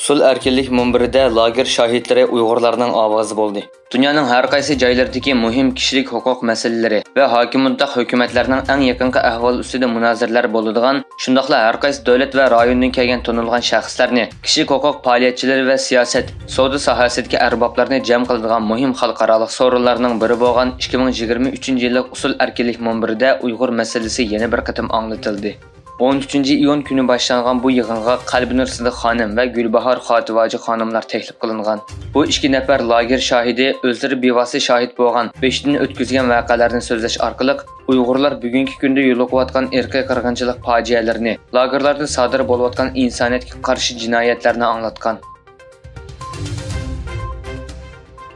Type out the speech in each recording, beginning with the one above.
Usul erkinlik munbirida lager şahidlari Uyg'urlarning ovozi bo'ldi. Dunyoning har qaysi joylaridagi muhim kishilik huquq masalalari va hokimiyat hukumatlarining eng yaqinqi ahvol ustida munozaralar bo'ladigan, shundaqla har qaysi davlat va rayondan kelgan tanilgan shaxslarni, kishilik huquq faoliyatchilari va siyosat, savdo sohasidagi arboblarni jam qiladigan muhim xalqaro so'rovlarning biri bo'lgan 2023-yillik usul erkinlik munbirida Uyg'ur masalasi yana bir qatim anglatildi. 13-iyun kuni boshlangan bu yig'inga Qalbinur Sidiq xonim va Gulbahor Xotivoji xonimlar taklif qilingan. Bu ikki nafar lager shohidi o'zlari bevosita shohid bo'lgan 5 dan o'tkazgan voqealarni so'zlash orqali Uyg'urlar bugungi kunda yo'liqayotgan irqiy qirg'inchilik fojialarini, lagerlarda sodir bo'layotgan insoniyatga qarshi jinoyatlarni anglatgan.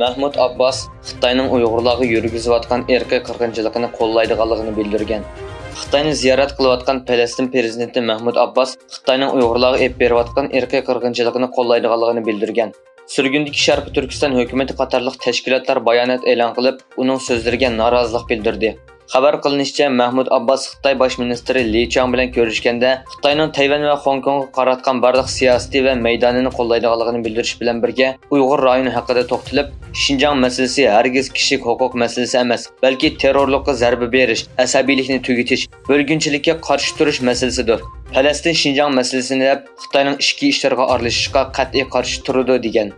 Mahmud Abbas Xitoyning Uyg'urlarga yurgizayotgan irqiy qirg'inchilikni qo'llaydiganligini bildirgan. Xitoyni ziyorat qilayotgan Falastin prezidenti Mahmud Abbas Xitoyning Uyg'urlarga olib berayotgan irqiy qirg'inchilikni qo'llaydiganligini bildirgan. Surgundagi Sharq Turkiston hukumati qatorliq tashkilotlar bayonot e'lon qilib, uning so'zlariga norozilik bildirdi. Xabar qilinishicha, Mahmud Abbas Xitoy bosh ministri Li Chang bilan ko'rishganda Xitoyning Tayvan va Hong Kongga qaratgan barliq siyosiy va maydonini qo'llaydiganligini bildirish bilan birga Uyg'ur rayoni haqida to'xtalib, Xinjiang masalasi hargiz kishilik huquq masalasi emas, balki terrorlikka zarba berish, asabiylikni tugatish, bo'lginchilikka qarshi turish masalasidir. Falastin Xinjiang masalasini deb Xitoyning ichki ishlariga aralashishga qat'iy qarshi turadi degan.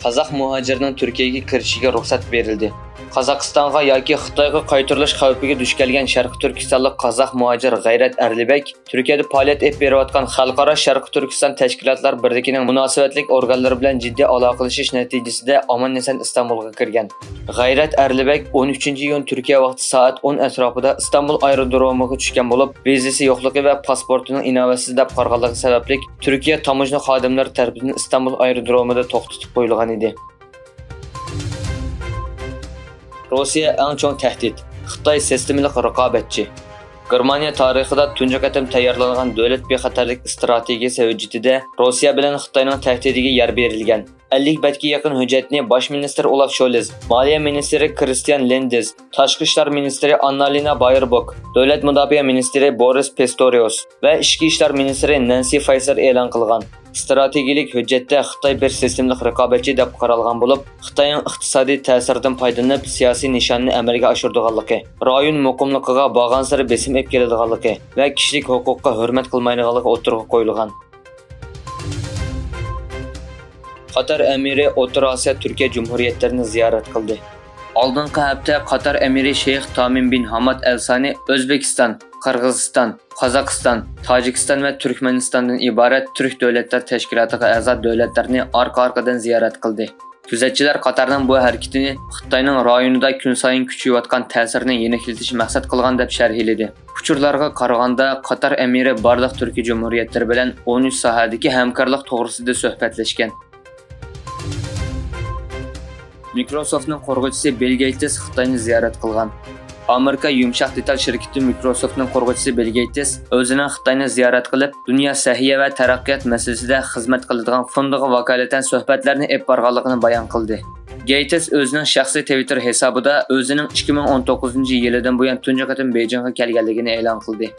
Qozoq muhojirining Turkiyaga kirishiga ruxsat berildi. Qozog'istonga yoki Xitoyga qaytarilish xavfiga duch kelgan Sharq Turkistonlik qozoq muhojir G'ayrat Arlibek Turkiyada faoliyat olib berayotgan xalqaro Sharq Turkiston tashkilotlar birligining munosabatlik organlari bilan jiddiy aloqalashish natijasida omon-eson Istanbulga kirgan. G'ayrat Arlibek 13-iyun Turkiya vaqti soat 10 atrofida Istanbul aerodromiga tushgan bo'lib, vizasi yo'qligi va pasportining inovatsiz deb qaralganligi sababli Turkiya tamojna xodimlari tomonidan Istanbul aerodromida to'xtatib qo'yilgan edi. Rossiya eng chong tahdid. Xitoy sistemalik raqobatchi. Germaniya tarixida tunji qatim tayyorlangan davlat bexatarlik strategiyasi hujjatida Rossiya bilan Xitoyning tahdidiga yer berilgan. 50 betga yaqin hujjatni bosh ministr Olaf Scholz, Moliya ministri Christian Lenders, Tashqi ishlar ministri Annalena Baerbock, davlat mudofaa ministri Boris Pistorius va ichki ishlar ministri Nancy Faeser e'lon qilgan. Strategik hujjatda Xitoy bir sistemlik raqobatchi deb qaralgan bo'lib, Xitoyning iqtisodiy ta'siridan foydalanib siyosiy nishonni amalga oshiradiganligi, rayon muqimligiga bo'lgan sari besim olib keladiganligi va kishilik huquqqa hurmat qilmaydiganligi o'tirg'a qo'yilgan. Qatar amiri O'rta Osiyo Turkiya Cumhuriyetlerini ziyorat qildi. Oldingi hafta Qatar amiri Sheyx Tamim bin Hamad Al Sani O'zbekiston, Qirg'iziston, Qozog'iston, Tojikiston va Turkmanistondan iborat Turk davlatlar tashkilotiga a'zo davlatlarni orqa-orqadan ziyorat qildi. Kuzatchilar Qatarning bu harakatini Xitoyning rayonida kun sayin kuchayotgan ta'sirini yeniklatish maqsad qilgan deb sharhladi. Uchurlarga qaraganda Qatar amiri barliq Turkiy Cumhuriyatlari bilan 13 sohadagi hamkorlik to'g'risida suhbatlashgan. Microsoftning qo'rg'uvchisi Bill Gates Xitoyni ziyorat qilgan. Amerika yumshoq detal shirkati Microsoftning qo'rg'uvchisi Bill Gates o'zining Xitoyni ziyorat qilib, dunyo sahiya va taraqqiyot masalasida xizmat qiladigan fondiga vakolatan suhbatlarni olib borganligini bayon qildi. Gates o'zining shaxsiy Twitter hisobida o'zining 2019-yildan buyon tunji qatim Beijingga kelganligini e'lon qildi.